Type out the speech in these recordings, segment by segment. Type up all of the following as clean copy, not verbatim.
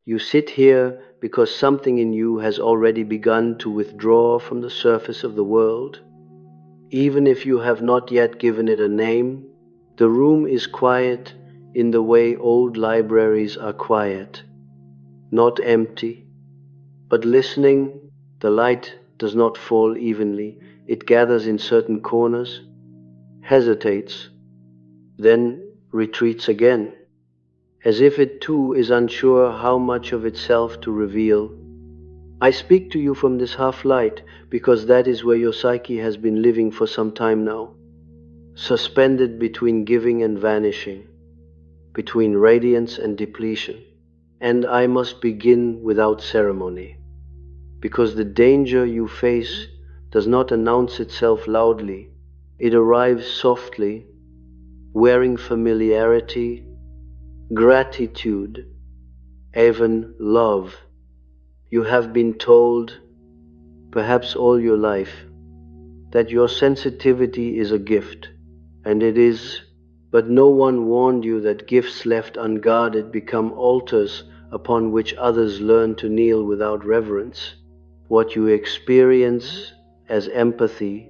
You sit here because something in you has already begun to withdraw from the surface of the world. Even if you have not yet given it a name, the room is quiet in the way old libraries are quiet, not empty, but listening. The light does not fall evenly. It gathers in certain corners, hesitates, then retreats again, as if it too is unsure how much of itself to reveal. I speak to you from this half-light because that is where your psyche has been living for some time now, suspended between giving and vanishing, between radiance and depletion. And I must begin without ceremony, because the danger you face does not announce itself loudly. It arrives softly, wearing familiarity, gratitude, even love. You have been told, perhaps all your life, that your sensitivity is a gift, and it is, but no one warned you that gifts left unguarded become altars upon which others learn to kneel without reverence. What you experience as empathy,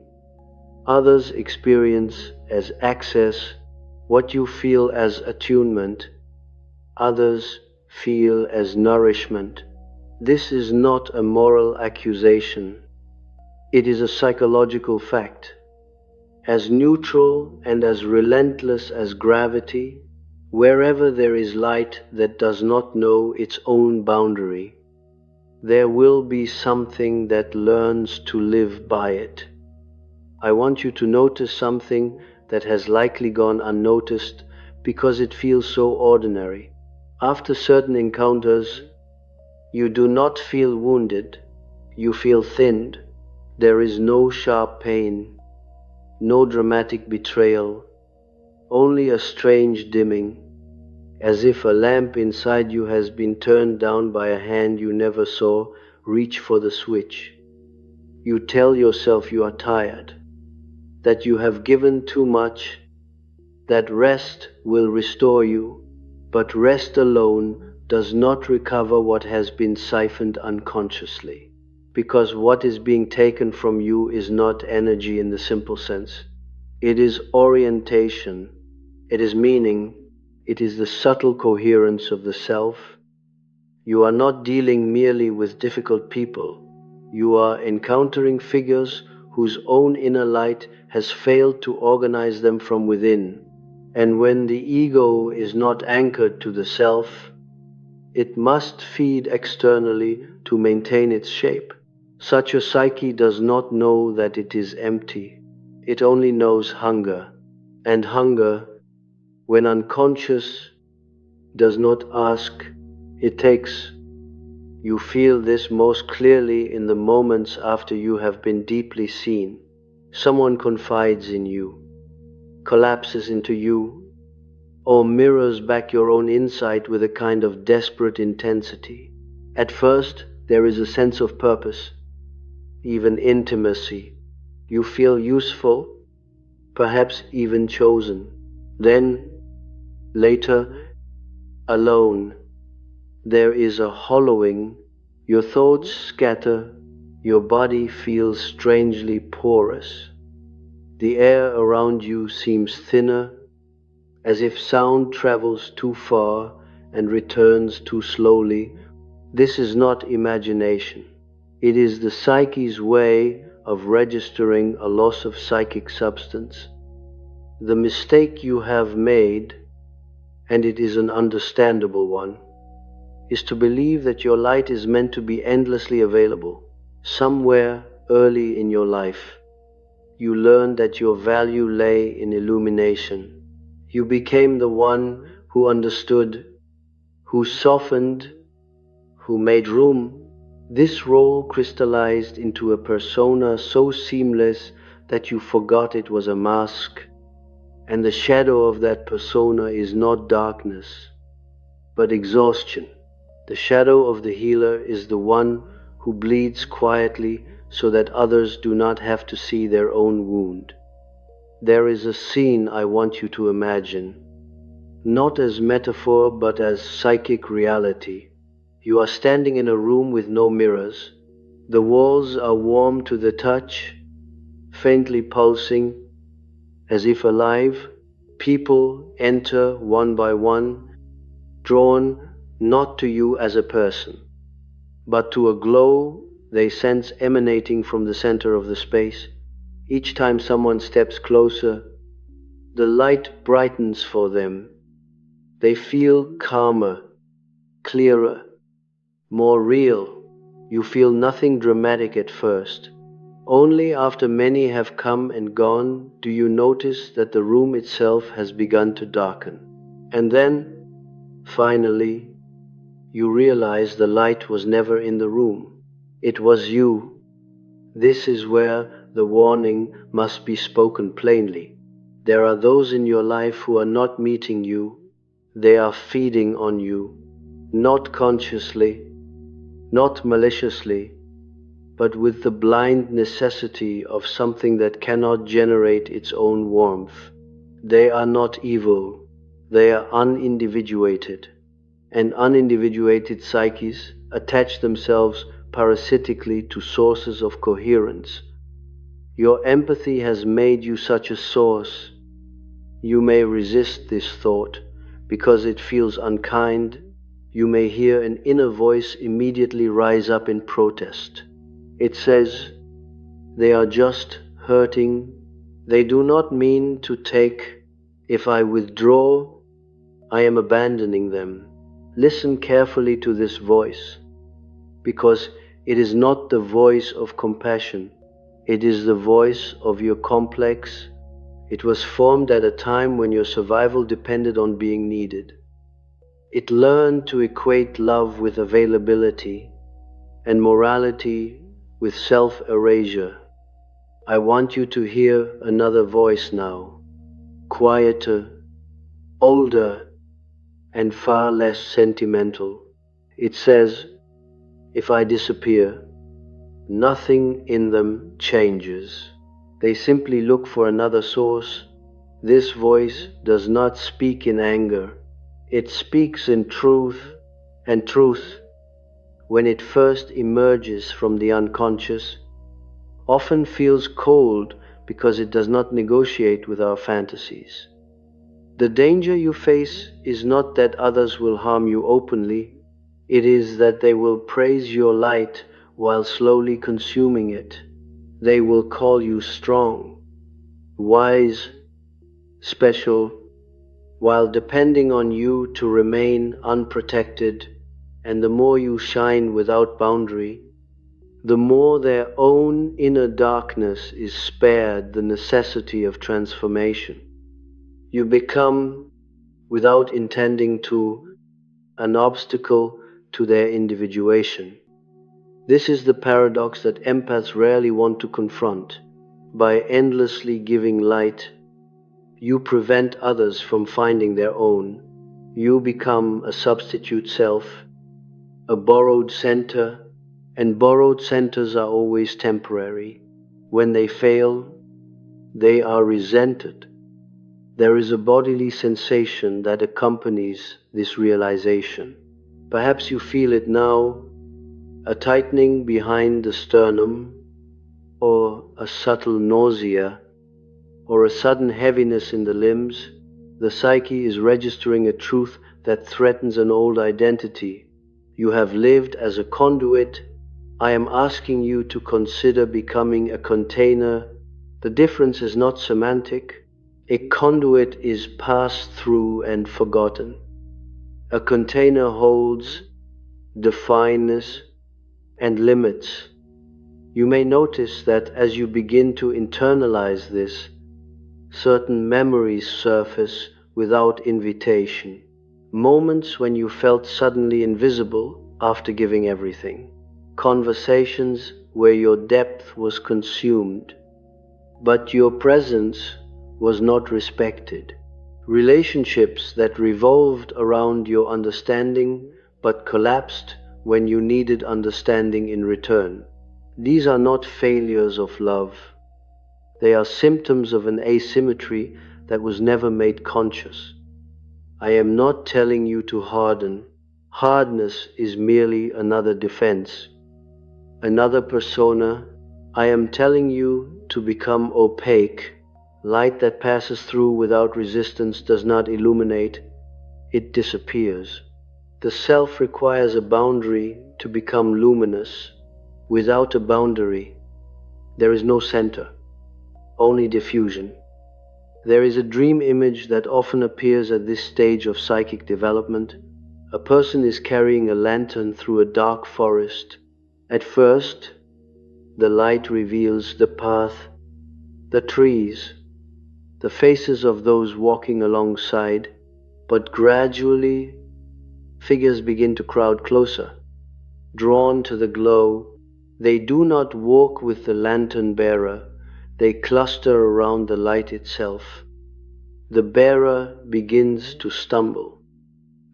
others experience as access. What you feel as attunement, others feel as nourishment. This is not a moral accusation. It is a psychological fact. As neutral and as relentless as gravity, wherever there is light that does not know its own boundary, there will be something that learns to live by it. I want you to notice something that has likely gone unnoticed because it feels so ordinary. After certain encounters, you do not feel wounded, you feel thinned. There is no sharp pain, no dramatic betrayal, only a strange dimming, as if a lamp inside you has been turned down by a hand you never saw reach for the switch. You tell yourself you are tired, that you have given too much, that rest will restore you, but rest alone does not recover what has been siphoned unconsciously, because what is being taken from you is not energy in the simple sense. It is orientation, it is meaning, it is the subtle coherence of the self. You are not dealing merely with difficult people. You are encountering figures whose own inner light has failed to organize them from within. And when the ego is not anchored to the self, it must feed externally to maintain its shape. Such a psyche does not know that it is empty. It only knows hunger. And hunger, when unconscious, does not ask, it takes. You feel this most clearly in the moments after you have been deeply seen. Someone confides in you, collapses into you, or mirrors back your own insight with a kind of desperate intensity. At first, there is a sense of purpose, even intimacy. You feel useful, perhaps even chosen. Then, later, alone, there is a hollowing. Your thoughts scatter, your body feels strangely porous. The air around you seems thinner, as if sound travels too far and returns too slowly. This is not imagination. It is the psyche's way of registering a loss of psychic substance. The mistake you have made, and it is an understandable one, is to believe that your light is meant to be endlessly available. Somewhere early in your life, you learned that your value lay in illumination. You became the one who understood, who softened, who made room. This role crystallized into a persona so seamless that you forgot it was a mask, and the shadow of that persona is not darkness, but exhaustion. The shadow of the healer is the one who bleeds quietly so that others do not have to see their own wound. There is a scene I want you to imagine, not as metaphor but as psychic reality. You are standing in a room with no mirrors. The walls are warm to the touch, faintly pulsing, as if alive. People enter one by one, drawn not to you as a person, but to a glow they sense emanating from the center of the space. Each time someone steps closer, the light brightens for them. They feel calmer, clearer, more real. You feel nothing dramatic at first. Only after many have come and gone do you notice that the room itself has begun to darken. And then, finally, you realize the light was never in the room. It was you. This is where the warning must be spoken plainly. There are those in your life who are not meeting you. They are feeding on you, not consciously, not maliciously, but with the blind necessity of something that cannot generate its own warmth. They are not evil. They are unindividuated. And unindividuated psyches attach themselves parasitically to sources of coherence. Your empathy has made you such a source. You may resist this thought because it feels unkind. You may hear an inner voice immediately rise up in protest. It says, "They are just hurting. They do not mean to take. If I withdraw, I am abandoning them." Listen carefully to this voice, because it is not the voice of compassion. It is the voice of your complex. It was formed at a time when your survival depended on being needed. It learned to equate love with availability and morality with self-erasure. I want you to hear another voice now, quieter, older, and far less sentimental. It says, "If I disappear, nothing in them changes. They simply look for another source." This voice does not speak in anger. It speaks in truth, and truth, when it first emerges from the unconscious, often feels cold because it does not negotiate with our fantasies. The danger you face is not that others will harm you openly. It is that they will praise your light while slowly consuming it. They will call you strong, wise, special, while depending on you to remain unprotected. And the more you shine without boundary, the more their own inner darkness is spared the necessity of transformation. You become, without intending to, an obstacle to their individuation. This is the paradox that empaths rarely want to confront. By endlessly giving light, you prevent others from finding their own. You become a substitute self, a borrowed center, and borrowed centers are always temporary. When they fail, they are resented. There is a bodily sensation that accompanies this realization. Perhaps you feel it now, a tightening behind the sternum, or a subtle nausea, or a sudden heaviness in the limbs. The psyche is registering a truth that threatens an old identity. You have lived as a conduit. I am asking you to consider becoming a container. The difference is not semantic. A conduit is passed through and forgotten. A container holds defineness and limits. You may notice that as you begin to internalize this, certain memories surface without invitation. Moments when you felt suddenly invisible after giving everything. Conversations where your depth was consumed, but your presence was not respected. Relationships that revolved around your understanding but collapsed when you needed understanding in return. These are not failures of love. They are symptoms of an asymmetry that was never made conscious. I am not telling you to harden. Hardness is merely another defense, another persona. I am telling you to become opaque. Light that passes through without resistance does not illuminate, it disappears. The self requires a boundary to become luminous. Without a boundary, there is no center, only diffusion. There is a dream image that often appears at this stage of psychic development. A person is carrying a lantern through a dark forest. At first, the light reveals the path, the trees, the faces of those walking alongside, but gradually figures begin to crowd closer. Drawn to the glow, they do not walk with the lantern bearer, they cluster around the light itself. The bearer begins to stumble,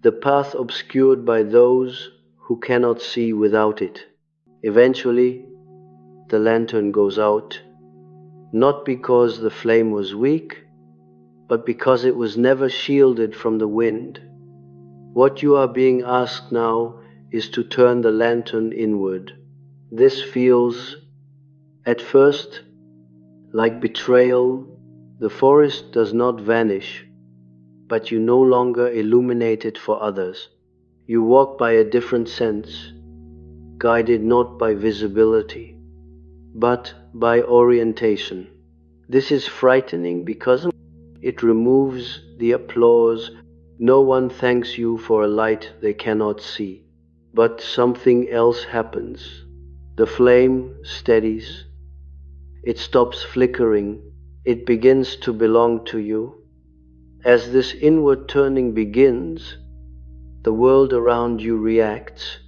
the path obscured by those who cannot see without it. Eventually, the lantern goes out, not because the flame was weak, but because it was never shielded from the wind. What you are being asked now is to turn the lantern inward. This feels, at first, like betrayal. The forest does not vanish, but you no longer illuminate it for others. You walk by a different sense, guided not by visibility, but by orientation. This is frightening because it removes the applause. No one thanks you for a light they cannot see. But something else happens. The flame steadies. It stops flickering. It begins to belong to you. As this inward turning begins, the world around you reacts.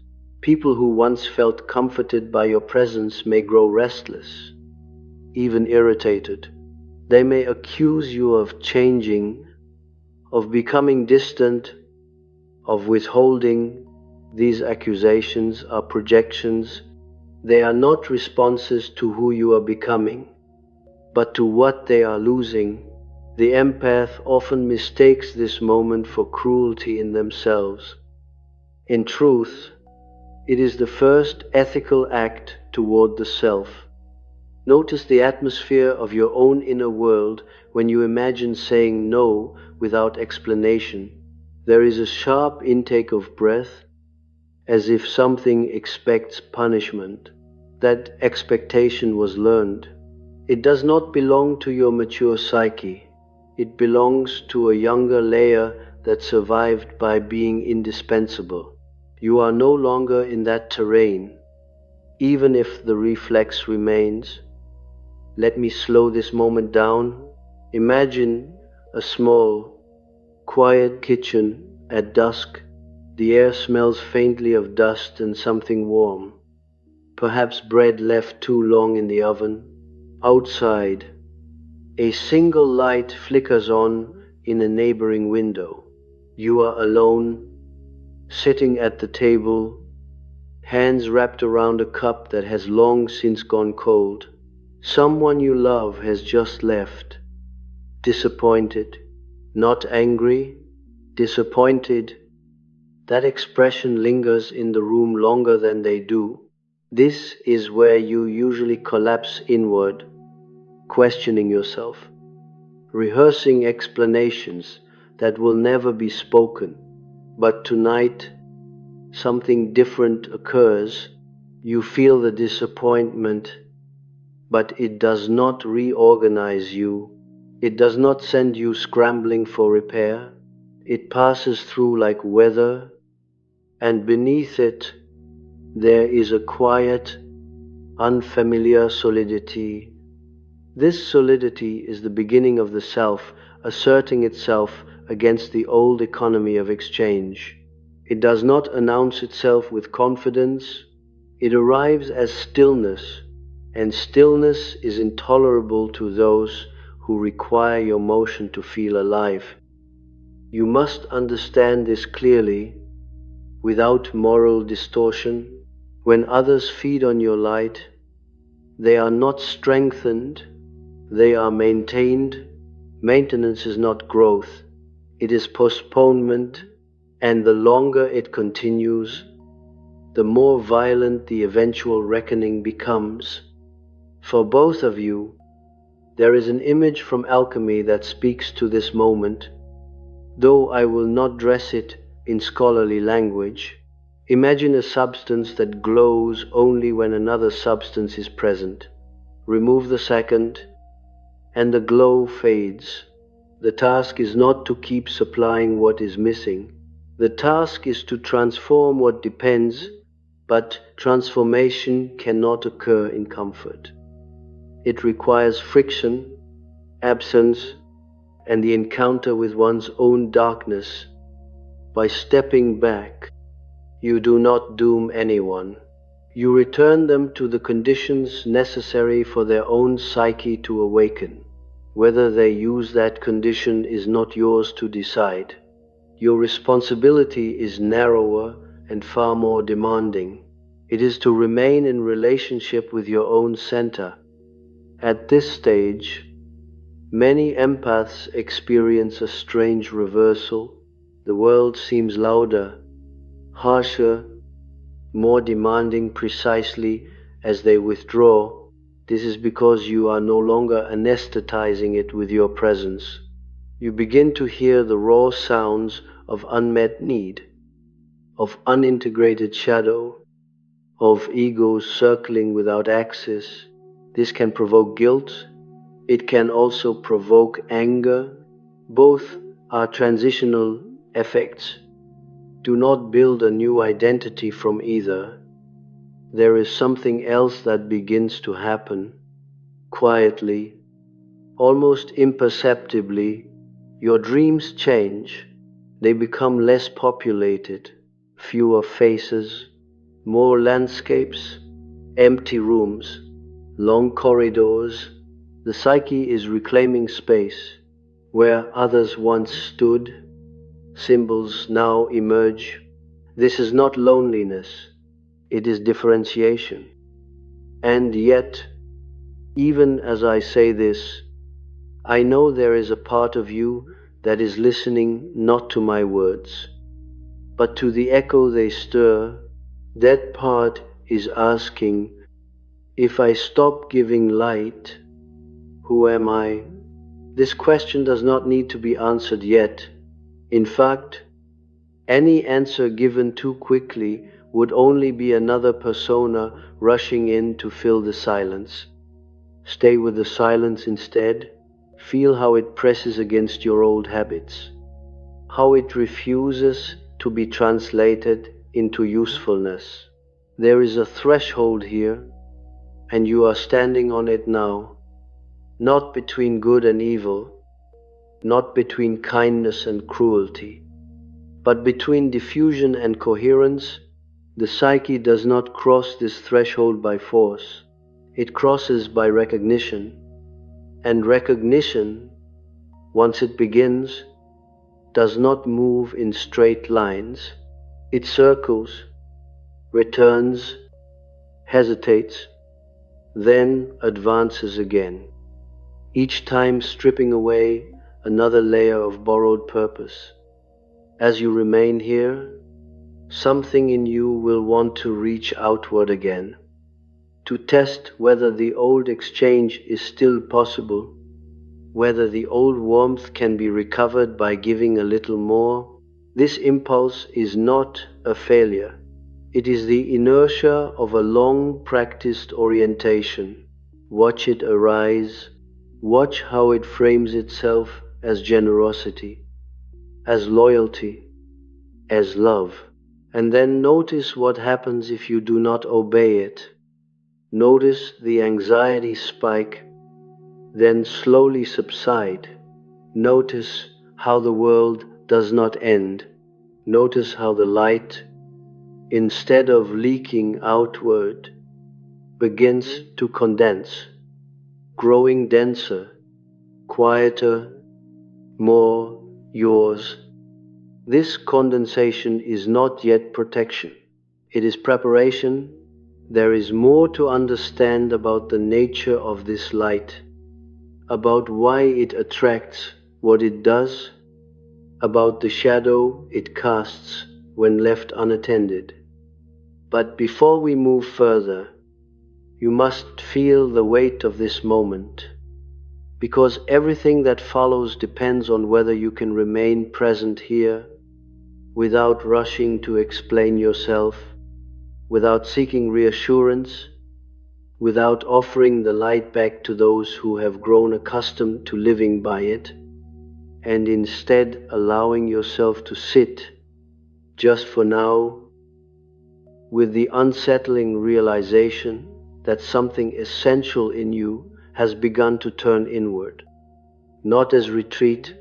People who once felt comforted by your presence may grow restless, even irritated. They may accuse you of changing, of becoming distant, of withholding. These accusations are projections. They are not responses to who you are becoming, but to what they are losing. The empath often mistakes this moment for cruelty in themselves. In truth, it is the first ethical act toward the self. Notice the atmosphere of your own inner world when you imagine saying no without explanation. There is a sharp intake of breath, as if something expects punishment. That expectation was learned. It does not belong to your mature psyche. It belongs to a younger layer that survived by being indispensable. You are no longer in that terrain, even if the reflex remains. Let me slow this moment down. Imagine a small, quiet kitchen at dusk. The air smells faintly of dust and something warm. Perhaps bread left too long in the oven. Outside, a single light flickers on in a neighboring window. You are alone, sitting at the table, hands wrapped around a cup that has long since gone cold. Someone you love has just left. Disappointed, not angry, disappointed. That expression lingers in the room longer than they do. This is where you usually collapse inward, questioning yourself, rehearsing explanations that will never be spoken. But tonight, something different occurs. You feel the disappointment, but it does not reorganize you. It does not send you scrambling for repair. It passes through like weather, and beneath it, there is a quiet, unfamiliar solidity. This solidity is the beginning of the self asserting itself against the old economy of exchange. It does not announce itself with confidence. It arrives as stillness, and stillness is intolerable to those who require your motion to feel alive. You must understand this clearly, without moral distortion. When others feed on your light, they are not strengthened, they are maintained. Maintenance is not growth, it is postponement. And the longer it continues, the more violent the eventual reckoning becomes. For both of you, there is an image from alchemy that speaks to this moment, though I will not dress it in scholarly language. Imagine a substance that glows only when another substance is present. Remove the second, and the glow fades. The task is not to keep supplying what is missing. The task is to transform what depends, but transformation cannot occur in comfort. It requires friction, absence, and the encounter with one's own darkness. By stepping back, you do not doom anyone. You return them to the conditions necessary for their own psyche to awaken. Whether they use that condition is not yours to decide. Your responsibility is narrower and far more demanding. It is to remain in relationship with your own center. At this stage, many empaths experience a strange reversal. The world seems louder, harsher, more demanding precisely as they withdraw. This is because you are no longer anesthetizing it with your presence. You begin to hear the raw sounds of unmet need, of unintegrated shadow, of egos circling without axis. This can provoke guilt. It can also provoke anger. Both are transitional effects. Do not build a new identity from either. There is something else that begins to happen. Quietly, almost imperceptibly, your dreams change. They become less populated, fewer faces, more landscapes, empty rooms, long corridors. The psyche is reclaiming space. Where others once stood, symbols now emerge. This is not loneliness. It is differentiation. And yet, even as I say this, I know there is a part of you that is listening not to my words, but to the echo they stir. That part is asking, if I stop giving light, who am I? This question does not need to be answered yet. In fact, any answer given too quickly would only be another persona rushing in to fill the silence. Stay with the silence instead. Feel how it presses against your old habits, how it refuses to be translated into usefulness. There is a threshold here, and you are standing on it now, not between good and evil, not between kindness and cruelty, but between diffusion and coherence. The psyche does not cross this threshold by force. It crosses by recognition. And recognition, once it begins, does not move in straight lines. It circles, returns, hesitates, then advances again, each time stripping away another layer of borrowed purpose. As you remain here, something in you will want to reach outward again, to test whether the old exchange is still possible, whether the old warmth can be recovered by giving a little more. This impulse is not a failure. It is the inertia of a long practiced orientation. Watch it arise. Watch how it frames itself as generosity, as loyalty, as love. And then notice what happens if you do not obey it. Notice the anxiety spike, then slowly subside. Notice how the world does not end. Notice how the light, instead of leaking outward, begins to condense, growing denser, quieter, more yours. This condensation is not yet protection. It is preparation. There is more to understand about the nature of this light, about why it attracts what it does, about the shadow it casts when left unattended. But before we move further, you must feel the weight of this moment, because everything that follows depends on whether you can remain present here without rushing to explain yourself, without seeking reassurance, without offering the light back to those who have grown accustomed to living by it, and instead allowing yourself to sit, just for now, with the unsettling realization that something essential in you has begun to turn inward, not as retreat,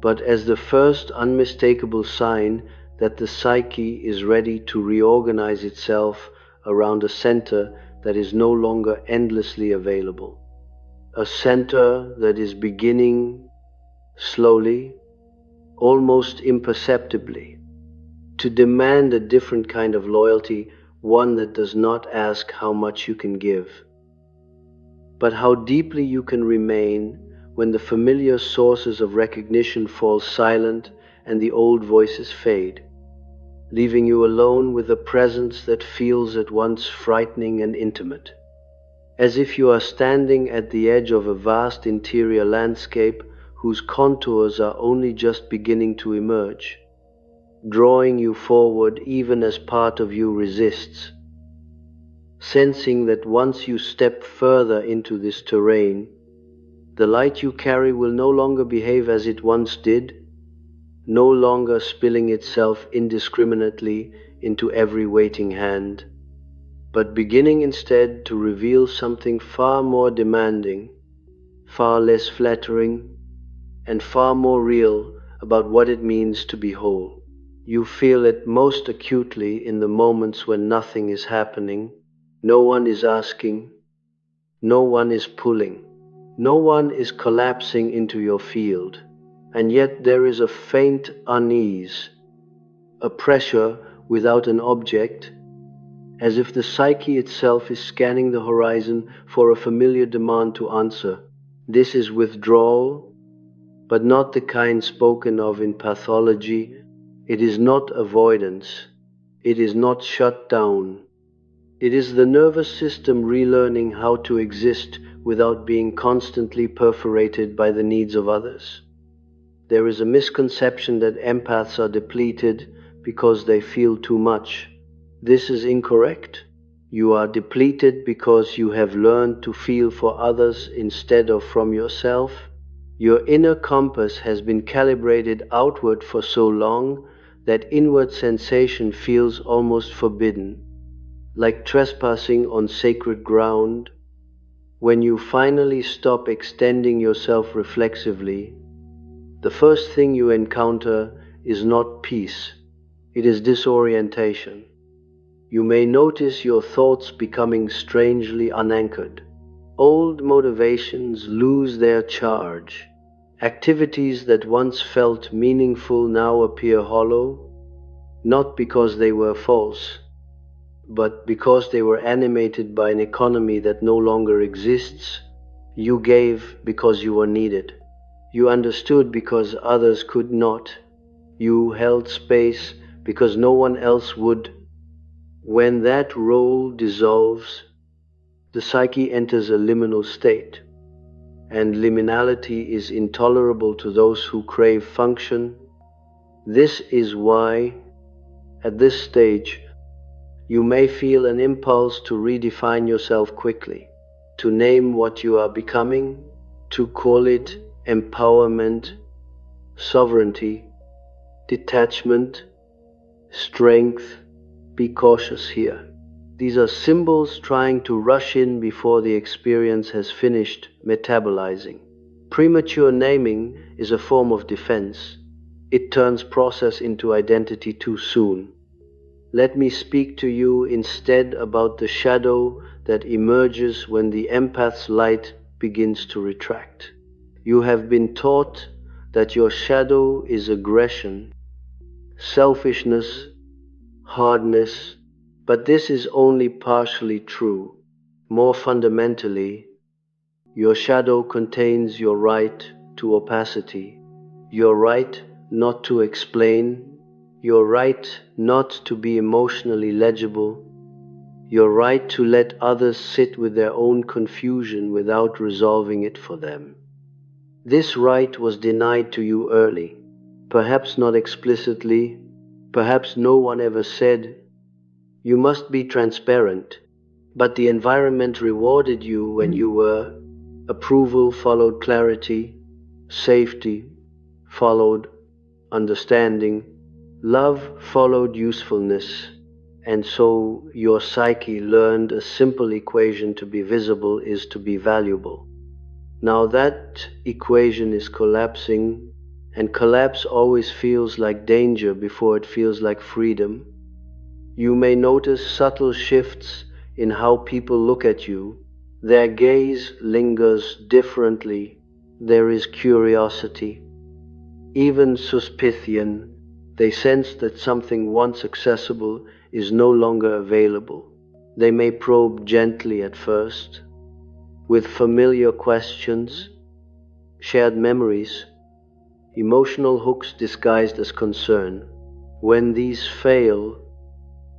but as the first unmistakable sign that the psyche is ready to reorganize itself around a center that is no longer endlessly available. A center that is beginning slowly, almost imperceptibly, to demand a different kind of loyalty, one that does not ask how much you can give, but how deeply you can remain when the familiar sources of recognition fall silent and the old voices fade, leaving you alone with a presence that feels at once frightening and intimate, as if you are standing at the edge of a vast interior landscape whose contours are only just beginning to emerge, drawing you forward even as part of you resists, sensing that once you step further into this terrain, the light you carry will no longer behave as it once did, no longer spilling itself indiscriminately into every waiting hand, but beginning instead to reveal something far more demanding, far less flattering, and far more real about what it means to be whole. You feel it most acutely in the moments when nothing is happening, no one is asking, no one is pulling, no one is collapsing into your field, and yet there is a faint unease, a pressure without an object, as if the psyche itself is scanning the horizon for a familiar demand to answer. This is withdrawal, but not the kind spoken of in pathology. It is not avoidance. It is not shut down. It is the nervous system relearning how to exist without being constantly perforated by the needs of others. There is a misconception that empaths are depleted because they feel too much. This is incorrect. You are depleted because you have learned to feel for others instead of from yourself. Your inner compass has been calibrated outward for so long that inward sensation feels almost forbidden, like trespassing on sacred ground. When you finally stop extending yourself reflexively, the first thing you encounter is not peace, it is disorientation. You may notice your thoughts becoming strangely unanchored. Old motivations lose their charge. Activities that once felt meaningful now appear hollow, not because they were false, but because they were animated by an economy that no longer exists. You gave because you were needed. You understood because others could not. You held space because no one else would. When that role dissolves, the psyche enters a liminal state, and liminality is intolerable to those who crave function. This is why, at this stage, you may feel an impulse to redefine yourself quickly, to name what you are becoming, to call it empowerment, sovereignty, detachment, strength. Be cautious here. These are symbols trying to rush in before the experience has finished metabolizing. Premature naming is a form of defense. It turns process into identity too soon. Let me speak to you instead about the shadow that emerges when the empath's light begins to retract. You have been taught that your shadow is aggression, selfishness, hardness, but this is only partially true. More fundamentally, your shadow contains your right to opacity, your right not to explain, your right not to be emotionally legible, your right to let others sit with their own confusion without resolving it for them. This right was denied to you early, perhaps not explicitly, perhaps no one ever said, "You must be transparent," but the environment rewarded you when you were. Approval followed clarity, safety followed understanding, love followed usefulness, and so your psyche learned a simple equation: to be visible is to be valuable. Now that equation is collapsing, and collapse always feels like danger before it feels like freedom. You may notice subtle shifts in how people look at you. Their gaze lingers differently. There is curiosity, even suspicion. They sense that something once accessible is no longer available. They may probe gently at first, with familiar questions, shared memories, emotional hooks disguised as concern. When these fail,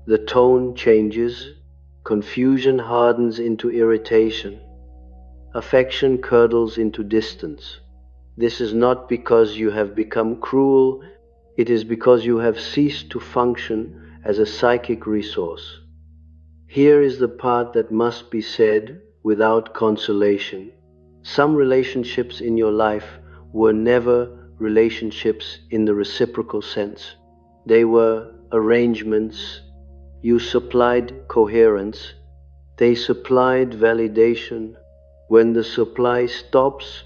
the tone changes, confusion hardens into irritation, affection curdles into distance. This is not because you have become cruel, it is because you have ceased to function as a psychic resource. Here is the part that must be said without consolation. Some relationships in your life were never relationships in the reciprocal sense. They were arrangements. You supplied coherence. They supplied validation. When the supply stops,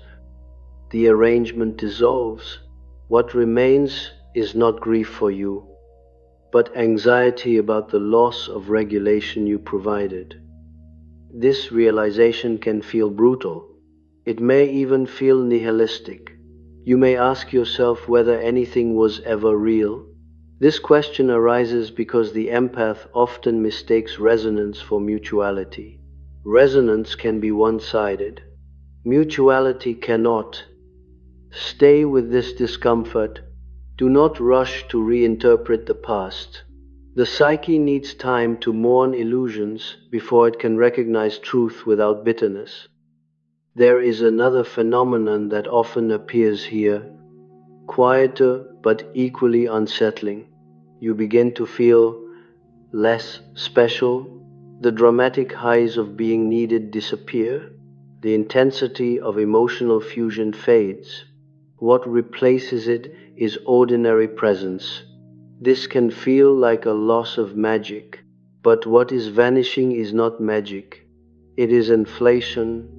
the arrangement dissolves. What remains is not grief for you, but anxiety about the loss of regulation you provided. This realization can feel brutal. It may even feel nihilistic. You may ask yourself whether anything was ever real. This question arises because the empath often mistakes resonance for mutuality. Resonance can be one-sided. Mutuality cannot. Stay with this discomfort. Do not rush to reinterpret the past. The psyche needs time to mourn illusions before it can recognize truth without bitterness. There is another phenomenon that often appears here, quieter but equally unsettling. You begin to feel less special. The dramatic highs of being needed disappear. The intensity of emotional fusion fades. What replaces it is ordinary presence. This can feel like a loss of magic, but what is vanishing is not magic. It is inflation.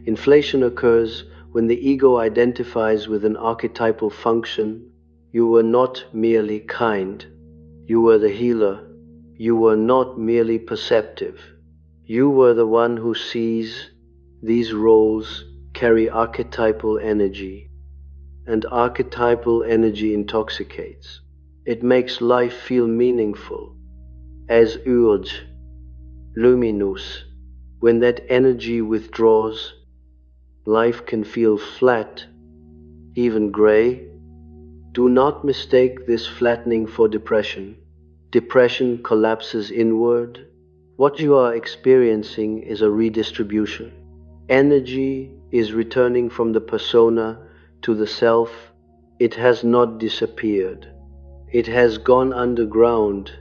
Inflation occurs when the ego identifies with an archetypal function. You were not merely kind. You were the healer. You were not merely perceptive. You were the one who sees. These roles carry archetypal energy, and archetypal energy intoxicates. It makes life feel meaningful, as urge, luminous. When that energy withdraws, life can feel flat, even gray. Do not mistake this flattening for depression. Depression collapses inward. What you are experiencing is a redistribution. Energy is returning from the persona to the self. It has not disappeared. It has gone underground.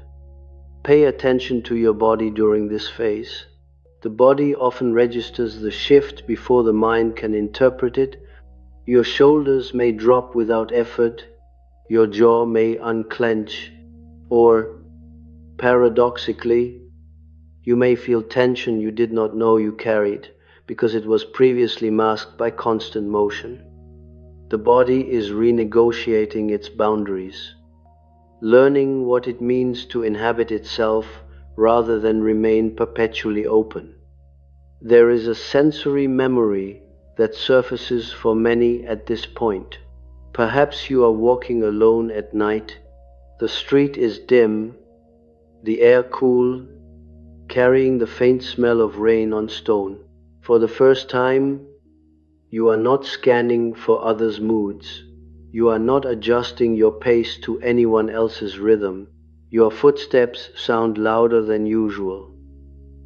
Pay attention to your body during this phase. The body often registers the shift before the mind can interpret it. Your shoulders may drop without effort. Your jaw may unclench, or, paradoxically, you may feel tension you did not know you carried because it was previously masked by constant motion. The body is renegotiating its boundaries, learning what it means to inhabit itself rather than remain perpetually open. There is a sensory memory that surfaces for many at this point. Perhaps you are walking alone at night. The street is dim, the air cool, carrying the faint smell of rain on stone. For the first time, you are not scanning for others' moods. You are not adjusting your pace to anyone else's rhythm. Your footsteps sound louder than usual,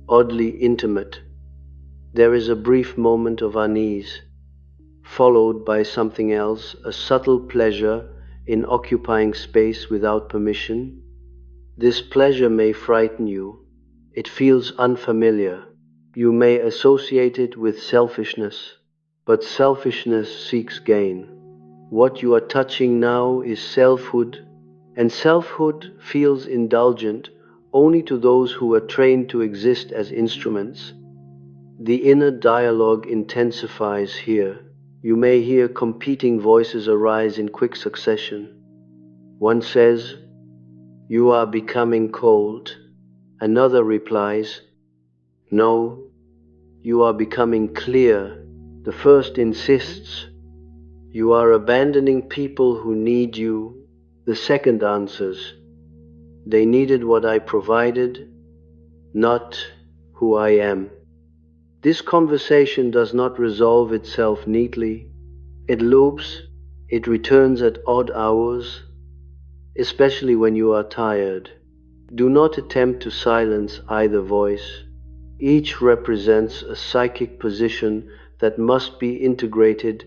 oddly intimate. There is a brief moment of unease, followed by something else, a subtle pleasure in occupying space without permission. This pleasure may frighten you. It feels unfamiliar. You may associate it with selfishness, but selfishness seeks gain. What you are touching now is selfhood, and selfhood feels indulgent only to those who are trained to exist as instruments. The inner dialogue intensifies here. You may hear competing voices arise in quick succession. One says, "You are becoming cold." Another replies, "No, you are becoming clear." The first insists, "You are abandoning people who need you." The second answers, "They needed what I provided, not who I am." This conversation does not resolve itself neatly. It loops, it returns at odd hours, especially when you are tired. Do not attempt to silence either voice. Each represents a psychic position that must be integrated.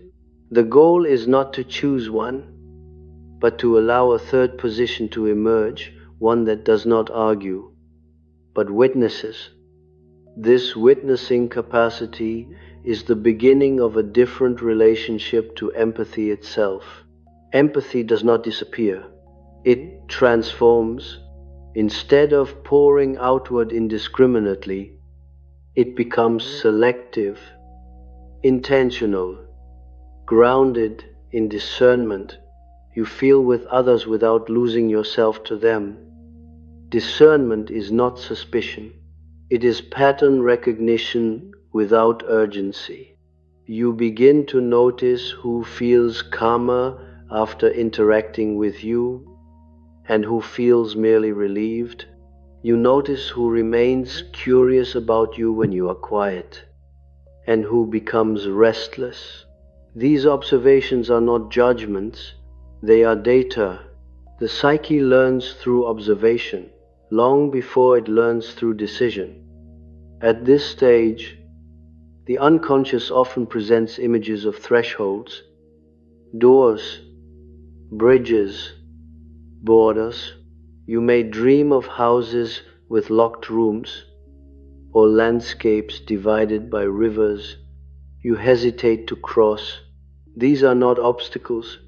The goal is not to choose one, but to allow a third position to emerge, one that does not argue, but witnesses. This witnessing capacity is the beginning of a different relationship to empathy itself. Empathy does not disappear, it transforms. Instead of pouring outward indiscriminately, it becomes selective, intentional, grounded in discernment. You feel with others without losing yourself to them. Discernment is not suspicion. It is pattern recognition without urgency. You begin to notice who feels calmer after interacting with you and who feels merely relieved. You notice who remains curious about you when you are quiet and who becomes restless. These observations are not judgments, they are data. The psyche learns through observation, long before it learns through decision. At this stage, the unconscious often presents images of thresholds, doors, bridges, borders. You may dream of houses with locked rooms or landscapes divided by rivers you hesitate to cross. These are not obstacles,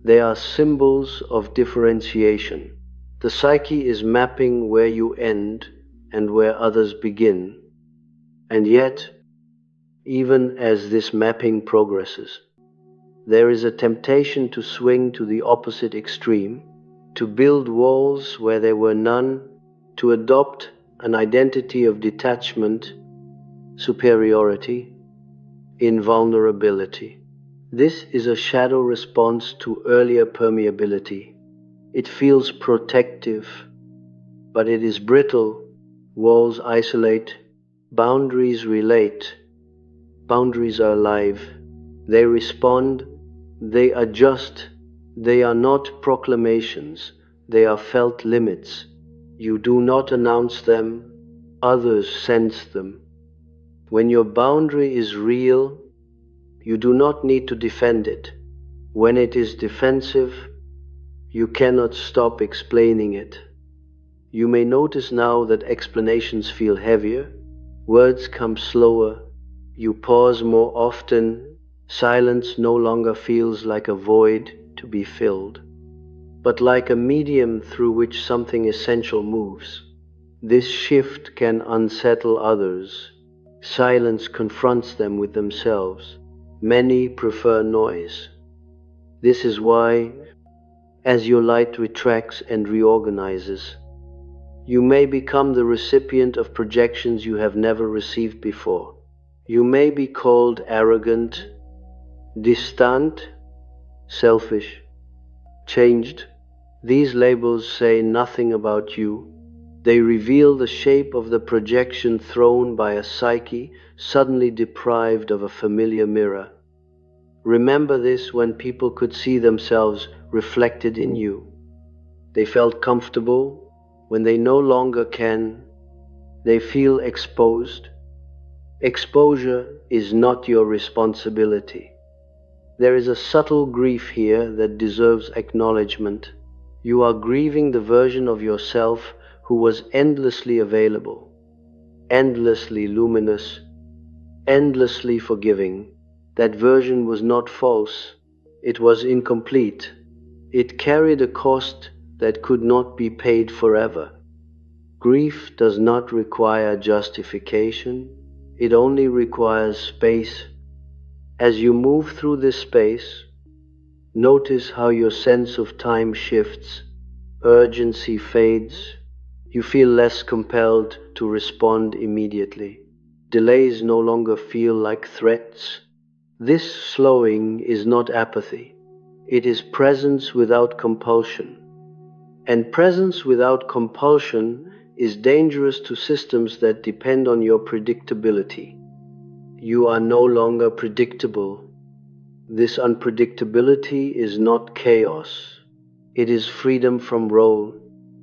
they are symbols of differentiation. The psyche is mapping where you end and where others begin. And yet, even as this mapping progresses, there is a temptation to swing to the opposite extreme, to build walls where there were none, to adopt an identity of detachment, superiority, invulnerability. This is a shadow response to earlier permeability. It feels protective, but it is brittle. Walls isolate, boundaries relate. Boundaries are alive. They respond, they adjust. They are not proclamations, they are felt limits. You do not announce them, others sense them. When your boundary is real, you do not need to defend it. When it is defensive, you cannot stop explaining it. You may notice now that explanations feel heavier, words come slower, you pause more often, silence no longer feels like a void to be filled, but like a medium through which something essential moves. This shift can unsettle others. Silence confronts them with themselves. Many prefer noise. This is why, as your light retracts and reorganizes, you may become the recipient of projections you have never received before. You may be called arrogant, distant, selfish, changed. These labels say nothing about you. They reveal the shape of the projection thrown by a psyche suddenly deprived of a familiar mirror. Remember this when people could see themselves reflected in you. They felt comfortable. When they no longer can, they feel exposed. Exposure is not your responsibility. There is a subtle grief here that deserves acknowledgement. You are grieving the version of yourself who was endlessly available, endlessly luminous, endlessly forgiving. That version was not false, it was incomplete. It carried a cost that could not be paid forever. Grief does not require justification, it only requires space. As you move through this space, notice how your sense of time shifts, urgency fades, you feel less compelled to respond immediately. Delays no longer feel like threats. This slowing is not apathy, it is presence without compulsion. And presence without compulsion is dangerous to systems that depend on your predictability. You are no longer predictable. This unpredictability is not chaos. It is freedom from role.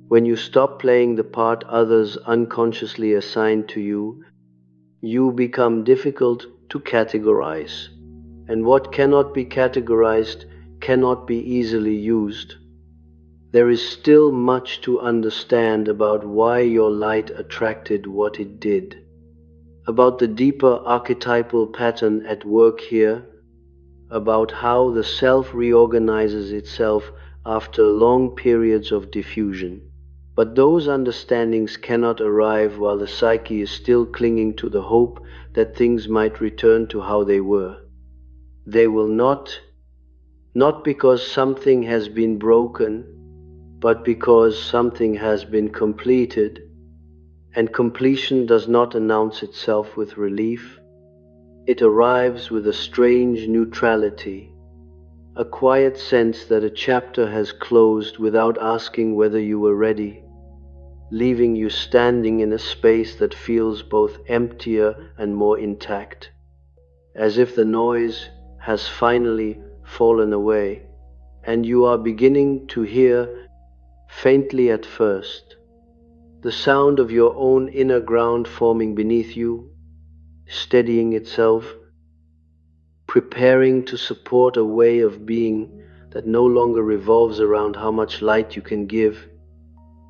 When you stop playing the part others unconsciously assign to you, you become difficult to categorize. And what cannot be categorized cannot be easily used. There is still much to understand about why your light attracted what it did, about the deeper archetypal pattern at work here, about how the self reorganizes itself after long periods of diffusion. But those understandings cannot arrive while the psyche is still clinging to the hope that things might return to how they were. They will not because something has been broken, but because something has been completed, and completion does not announce itself with relief. It arrives with a strange neutrality, a quiet sense that a chapter has closed without asking whether you were ready, leaving you standing in a space that feels both emptier and more intact, as if the noise has finally fallen away, and you are beginning to hear, faintly at first, the sound of your own inner ground forming beneath you, steadying itself, preparing to support a way of being that no longer revolves around how much light you can give,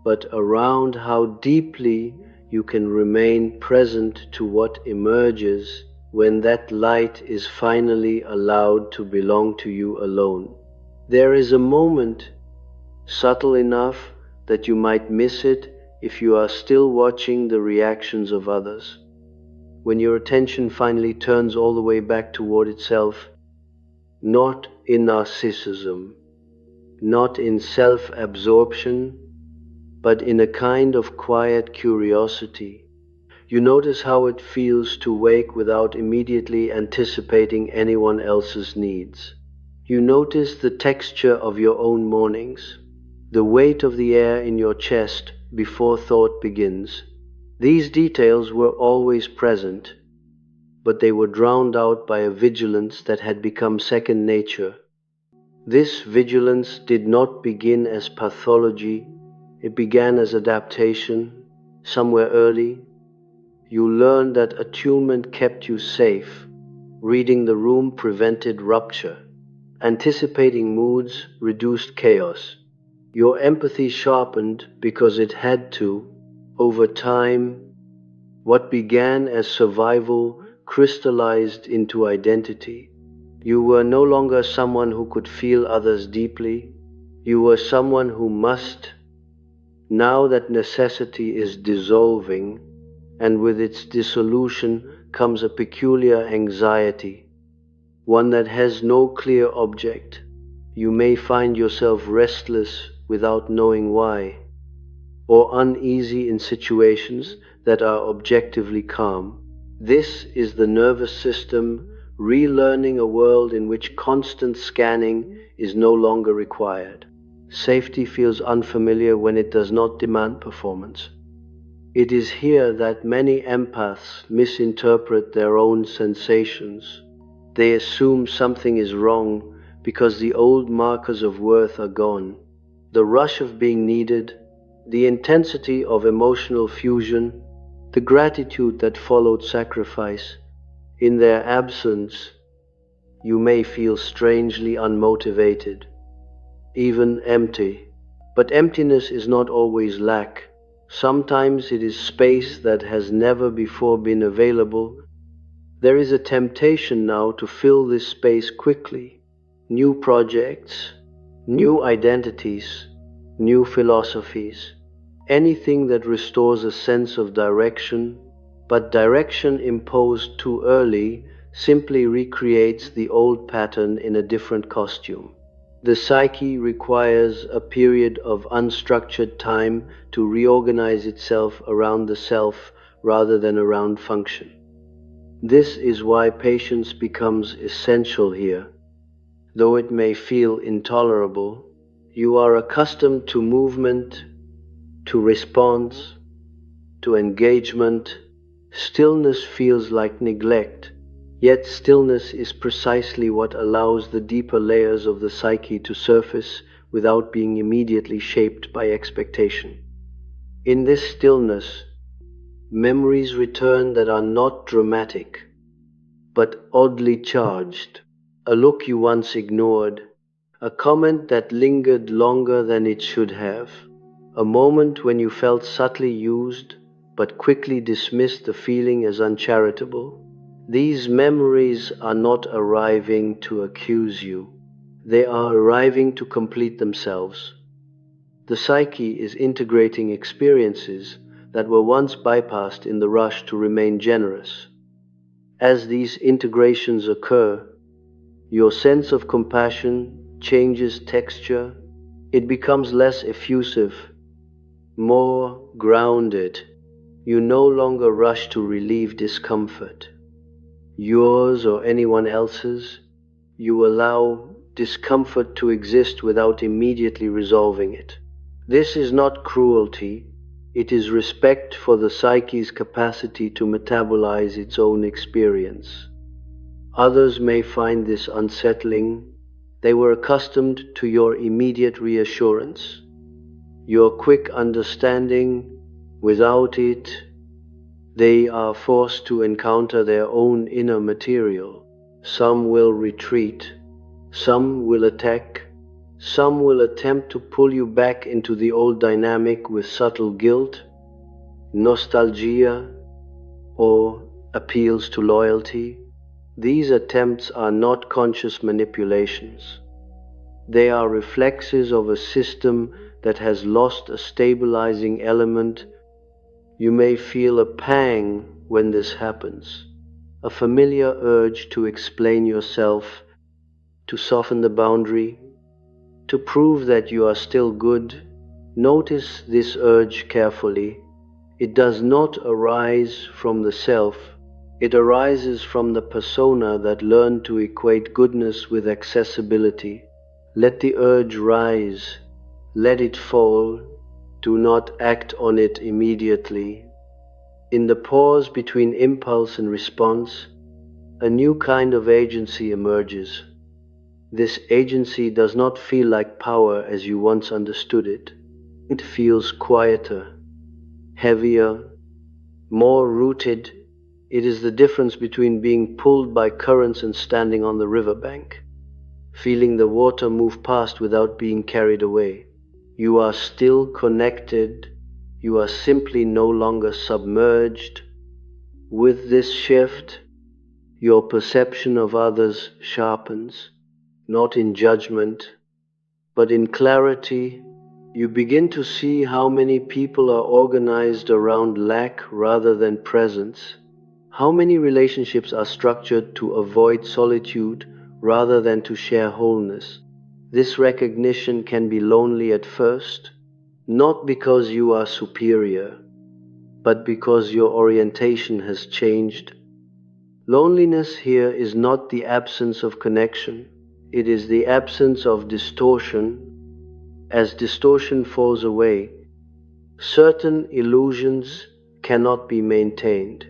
but around how deeply you can remain present to what emerges when that light is finally allowed to belong to you alone. There is a moment, subtle enough that you might miss it if you are still watching the reactions of others, when your attention finally turns all the way back toward itself, not in narcissism, not in self-absorption, but in a kind of quiet curiosity. You notice how it feels to wake without immediately anticipating anyone else's needs. You notice the texture of your own mornings, the weight of the air in your chest before thought begins. These details were always present, but they were drowned out by a vigilance that had become second nature. This vigilance did not begin as pathology, it began as adaptation. Somewhere early, you learned that attunement kept you safe, reading the room prevented rupture, anticipating moods reduced chaos. Your empathy sharpened because it had to. Over time, what began as survival crystallized into identity. You were no longer someone who could feel others deeply. You were someone who must. Now that necessity is dissolving, and with its dissolution comes a peculiar anxiety, one that has no clear object. You may find yourself restless without knowing why, or uneasy in situations that are objectively calm. This is the nervous system relearning a world in which constant scanning is no longer required. Safety feels unfamiliar when it does not demand performance. It is here that many empaths misinterpret their own sensations. They assume something is wrong because the old markers of worth are gone. The rush of being needed, the intensity of emotional fusion, the gratitude that followed sacrifice. In their absence, you may feel strangely unmotivated, even empty. But emptiness is not always lack. Sometimes it is space that has never before been available. There is a temptation now to fill this space quickly. New projects, new identities, new philosophies, anything that restores a sense of direction, but direction imposed too early simply recreates the old pattern in a different costume. The psyche requires a period of unstructured time to reorganize itself around the self rather than around function. This is why patience becomes essential here. Though it may feel intolerable, you are accustomed to movement, to response, to engagement. Stillness feels like neglect, yet stillness is precisely what allows the deeper layers of the psyche to surface without being immediately shaped by expectation. In this stillness, memories return that are not dramatic, but oddly charged. A look you once ignored, a comment that lingered longer than it should have, a moment when you felt subtly used but quickly dismissed the feeling as uncharitable. These memories are not arriving to accuse you. They are arriving to complete themselves. The psyche is integrating experiences that were once bypassed in the rush to remain generous. As these integrations occur, your sense of compassion changes texture. It becomes less effusive, more grounded. You no longer rush to relieve discomfort, yours or anyone else's. You allow discomfort to exist without immediately resolving it. This is not cruelty, it is respect for the psyche's capacity to metabolize its own experience. Others may find this unsettling. They were accustomed to your immediate reassurance, your quick understanding. Without it, they are forced to encounter their own inner material. Some will retreat, some will attack, some will attempt to pull you back into the old dynamic with subtle guilt, nostalgia, or appeals to loyalty. These attempts are not conscious manipulations. They are reflexes of a system that has lost a stabilizing element. You may feel a pang when this happens, a familiar urge to explain yourself, to soften the boundary, to prove that you are still good. Notice this urge carefully. It does not arise from the self. It arises from the persona that learned to equate goodness with accessibility. Let the urge rise. Let it fall. Do not act on it immediately. In the pause between impulse and response, a new kind of agency emerges. This agency does not feel like power as you once understood it. It feels quieter, heavier, more rooted. It is the difference between being pulled by currents and standing on the riverbank, feeling the water move past without being carried away. You are still connected. You are simply no longer submerged. With this shift, your perception of others sharpens, not in judgment, but in clarity. You begin to see how many people are organized around lack rather than presence. How many relationships are structured to avoid solitude rather than to share wholeness. This recognition can be lonely at first, not because you are superior, but because your orientation has changed. Loneliness here is not the absence of connection, it is the absence of distortion. As distortion falls away, certain illusions cannot be maintained.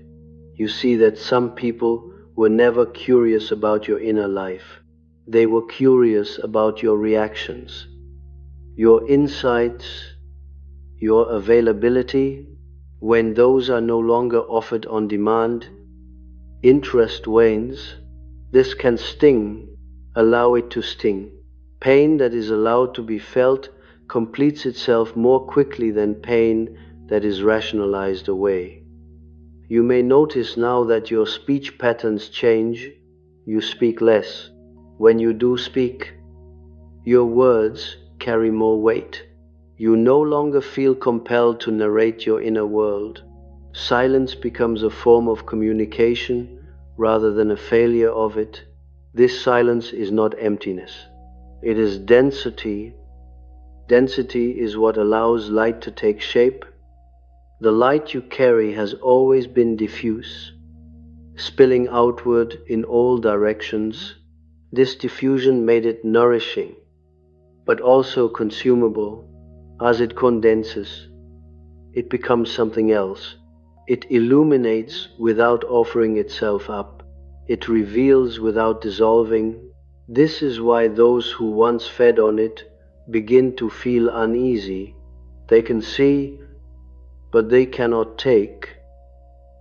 You see that some people were never curious about your inner life. They were curious about your reactions, your insights, your availability. When those are no longer offered on demand, interest wanes. This can sting. Allow it to sting. Pain that is allowed to be felt completes itself more quickly than pain that is rationalized away. You may notice now that your speech patterns change. You speak less. When you do speak, your words carry more weight. You no longer feel compelled to narrate your inner world. Silence becomes a form of communication rather than a failure of it. This silence is not emptiness. It is density. Density is what allows light to take shape. The light you carry has always been diffuse, spilling outward in all directions. This diffusion made it nourishing, but also consumable. As it condenses, it becomes something else. It illuminates without offering itself up. It reveals without dissolving. This is why those who once fed on it begin to feel uneasy. They can see, but they cannot take.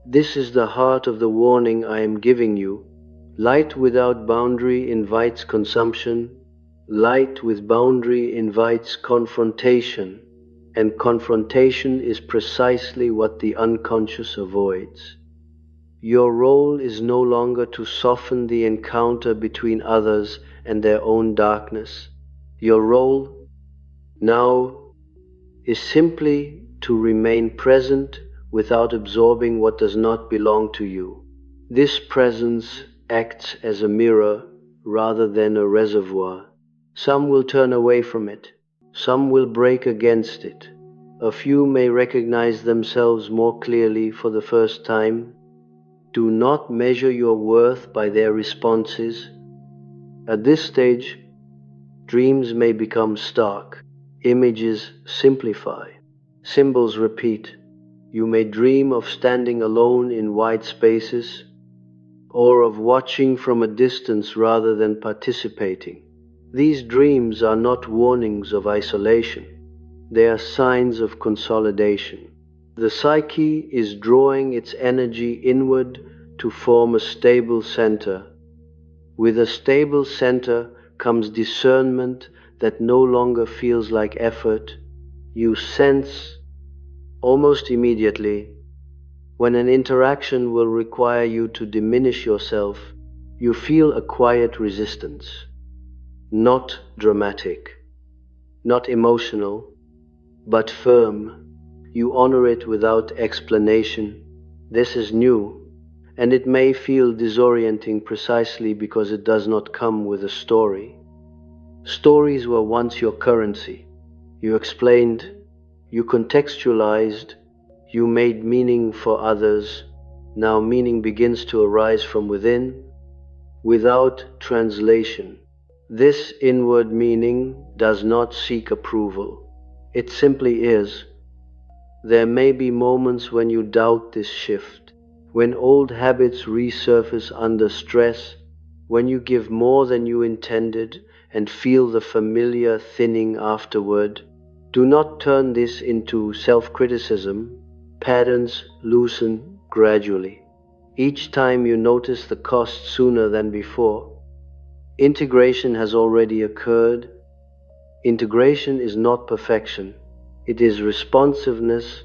This is the heart of the warning I am giving you. Light without boundary invites consumption. Light with boundary invites confrontation, and confrontation is precisely what the unconscious avoids. Your role is no longer to soften the encounter between others and their own darkness. Your role now is simply to remain present without absorbing what does not belong to you. This presence acts as a mirror rather than a reservoir. Some will turn away from it. Some will break against it. A few may recognize themselves more clearly for the first time. Do not measure your worth by their responses. At this stage, dreams may become stark. Images simplify. Symbols repeat. You may dream of standing alone in wide spaces, or of watching from a distance rather than participating. These dreams are not warnings of isolation. They are signs of consolidation. The psyche is drawing its energy inward to form a stable center. With a stable center comes discernment that no longer feels like effort. You sense almost immediately when an interaction will require you to diminish yourself. You feel a quiet resistance. Not dramatic, not emotional, but firm. You honor it without explanation. This is new, and it may feel disorienting precisely because it does not come with a story. Stories were once your currency. You explained, you contextualized, you made meaning for others. Now meaning begins to arise from within, without translation. This inward meaning does not seek approval. It simply is. There may be moments when you doubt this shift, when old habits resurface under stress, when you give more than you intended and feel the familiar thinning afterward. Do not turn this into self-criticism. Patterns loosen gradually. Each time you notice the cost sooner than before, integration has already occurred. Integration is not perfection. It is responsiveness.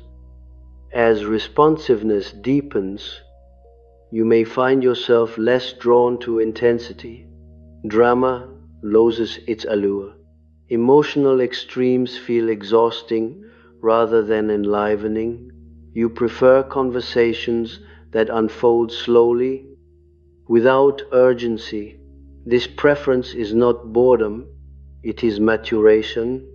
As responsiveness deepens, you may find yourself less drawn to intensity. Drama loses its allure. Emotional extremes feel exhausting rather than enlivening. You prefer conversations that unfold slowly, without urgency. This preference is not boredom, it is maturation.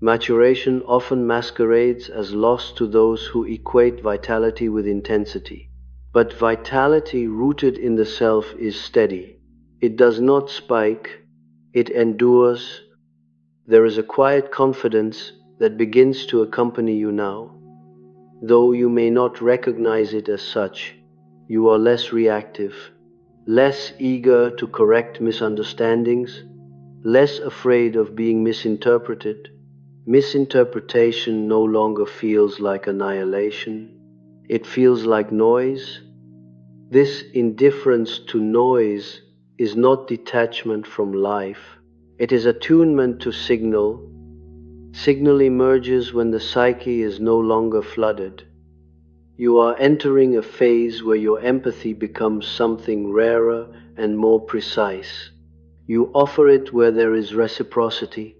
Maturation often masquerades as loss to those who equate vitality with intensity. But vitality rooted in the self is steady. It does not spike, it endures. There is a quiet confidence that begins to accompany you now. Though you may not recognize it as such, you are less reactive, less eager to correct misunderstandings, less afraid of being misinterpreted. Misinterpretation no longer feels like annihilation, it feels like noise. This indifference to noise is not detachment from life, it is attunement to signal. Signal emerges when the psyche is no longer flooded. You are entering a phase where your empathy becomes something rarer and more precise. You offer it where there is reciprocity,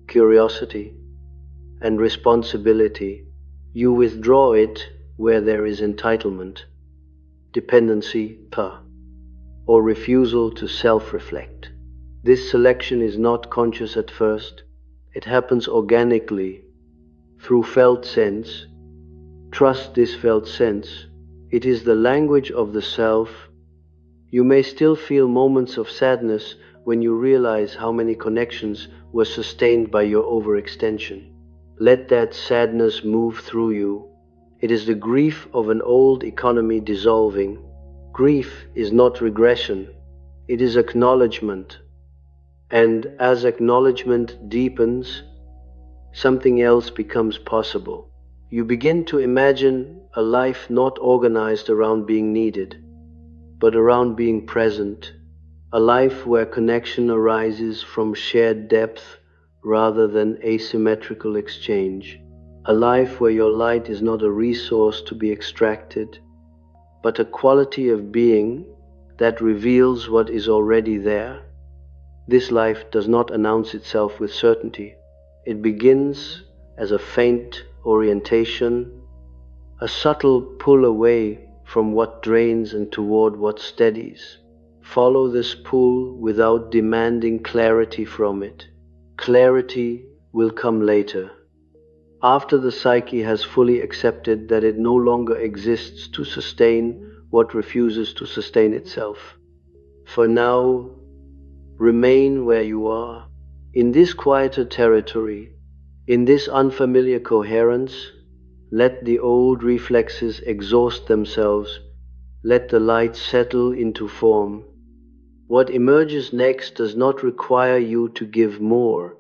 curiosity, and responsibility. You withdraw it where there is entitlement, dependency, or refusal to self-reflect. This selection is not conscious at first. It happens organically, through felt sense. Trust this felt sense. It is the language of the self. You may still feel moments of sadness when you realize how many connections were sustained by your overextension. Let that sadness move through you. It is the grief of an old economy dissolving. Grief is not regression, it is acknowledgement. And as acknowledgement deepens, something else becomes possible. You begin to imagine a life not organized around being needed, but around being present. A life where connection arises from shared depth rather than asymmetrical exchange. A life where your light is not a resource to be extracted, but a quality of being that reveals what is already there. This life does not announce itself with certainty. It begins as a faint orientation, a subtle pull away from what drains and toward what steadies. Follow this pull without demanding clarity from it. Clarity will come later, after the psyche has fully accepted that it no longer exists to sustain what refuses to sustain itself. For now, remain where you are, in this quieter territory, in this unfamiliar coherence. Let the old reflexes exhaust themselves, let the light settle into form. What emerges next does not require you to give more.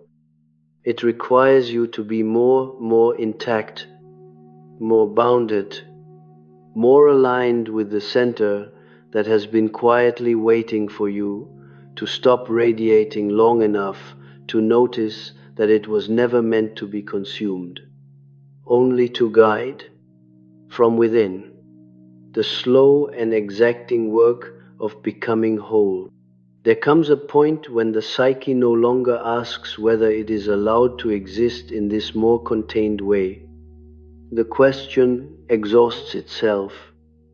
It requires you to be more intact, more bounded, more aligned with the center that has been quietly waiting for you to stop radiating long enough to notice that it was never meant to be consumed, only to guide from within the slow and exacting work of becoming whole. There comes a point when the psyche no longer asks whether it is allowed to exist in this more contained way. The question exhausts itself.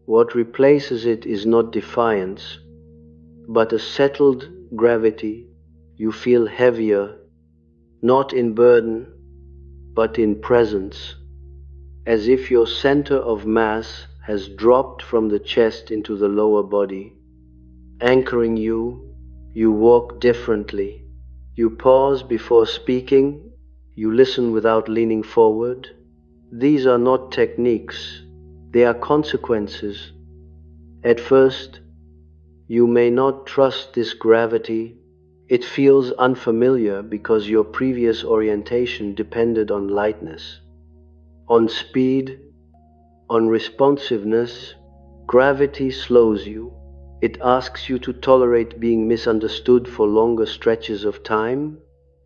What replaces it is not defiance, but a settled gravity. You feel heavier, not in burden, but in presence, as if your center of mass has dropped from the chest into the lower body, anchoring you. You walk differently. You pause before speaking. You listen without leaning forward. These are not techniques. They are consequences. At first, you may not trust this gravity. It feels unfamiliar because your previous orientation depended on lightness, on speed, on responsiveness. Gravity slows you. It asks you to tolerate being misunderstood for longer stretches of time.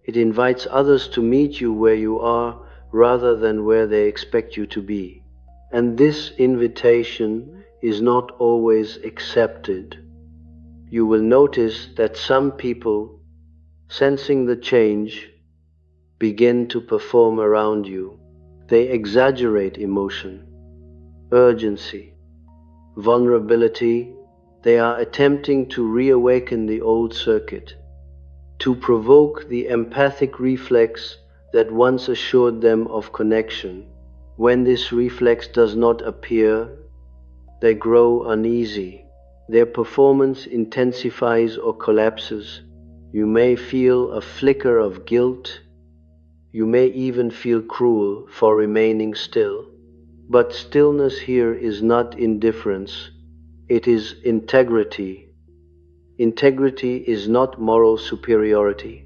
It invites others to meet you where you are rather than where they expect you to be. And this invitation is not always accepted. You will notice that some people, sensing the change, begin to perform around you. They exaggerate emotion, urgency, vulnerability. They are attempting to reawaken the old circuit, to provoke the empathic reflex that once assured them of connection. When this reflex does not appear, they grow uneasy. Their performance intensifies or collapses. You may feel a flicker of guilt. You may even feel cruel for remaining still. But stillness here is not indifference. It is integrity. Integrity is not moral superiority.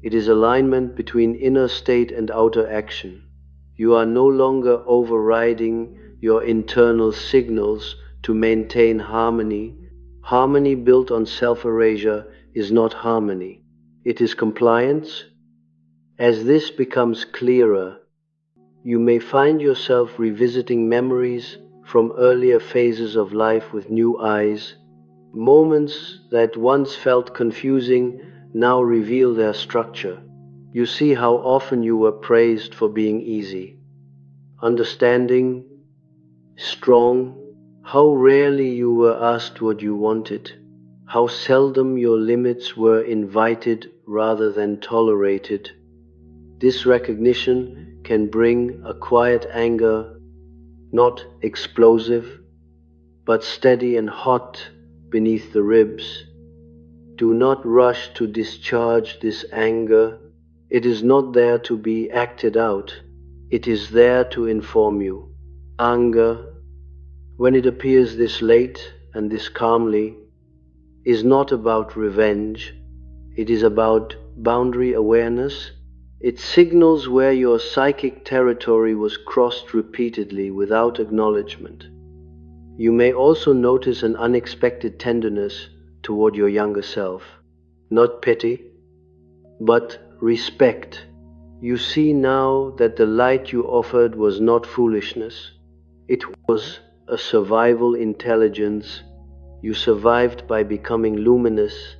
It is alignment between inner state and outer action. You are no longer overriding your internal signals to maintain harmony. Harmony built on self-erasure is not harmony. It is compliance. As this becomes clearer, you may find yourself revisiting memories from earlier phases of life with new eyes. Moments that once felt confusing now reveal their structure. You see how often you were praised for being easy, understanding, strong, how rarely you were asked what you wanted, how seldom your limits were invited rather than tolerated. This recognition can bring a quiet anger, not explosive, but steady and hot beneath the ribs. Do not rush to discharge this anger. It is not there to be acted out. It is there to inform you. Anger, when it appears this late and this calmly, is not about revenge. It is about boundary awareness. It signals where your psychic territory was crossed repeatedly without acknowledgement. You may also notice an unexpected tenderness toward your younger self. Not pity, but respect. You see now that the light you offered was not foolishness. It was a survival intelligence. You survived by becoming luminous.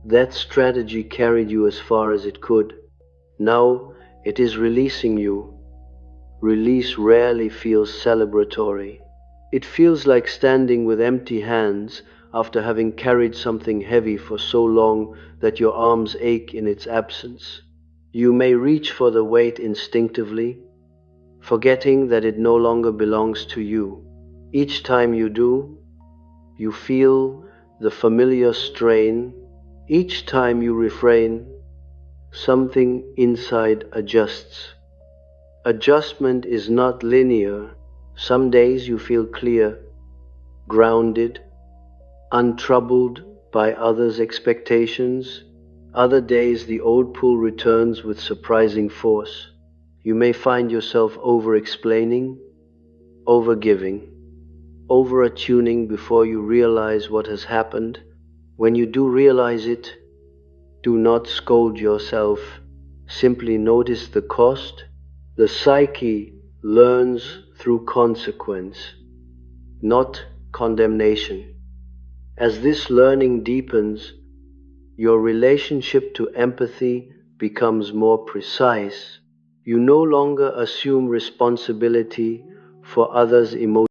That strategy carried you as far as it could. Now it is releasing you. Release rarely feels celebratory. It feels like standing with empty hands after having carried something heavy for so long that your arms ache in its absence. You may reach for the weight instinctively, forgetting that it no longer belongs to you. Each time you do, you feel the familiar strain. Each time you refrain, something inside adjusts. Adjustment is not linear. Some days you feel clear, grounded, untroubled by others' expectations. Other days the old pull returns with surprising force. You may find yourself over-explaining, over-giving, over-attuning before you realize what has happened. When you do realize it, do not scold yourself. Simply notice the cost. The psyche learns through consequence, not condemnation. As this learning deepens, your relationship to empathy becomes more precise. You no longer assume responsibility for others' emotions.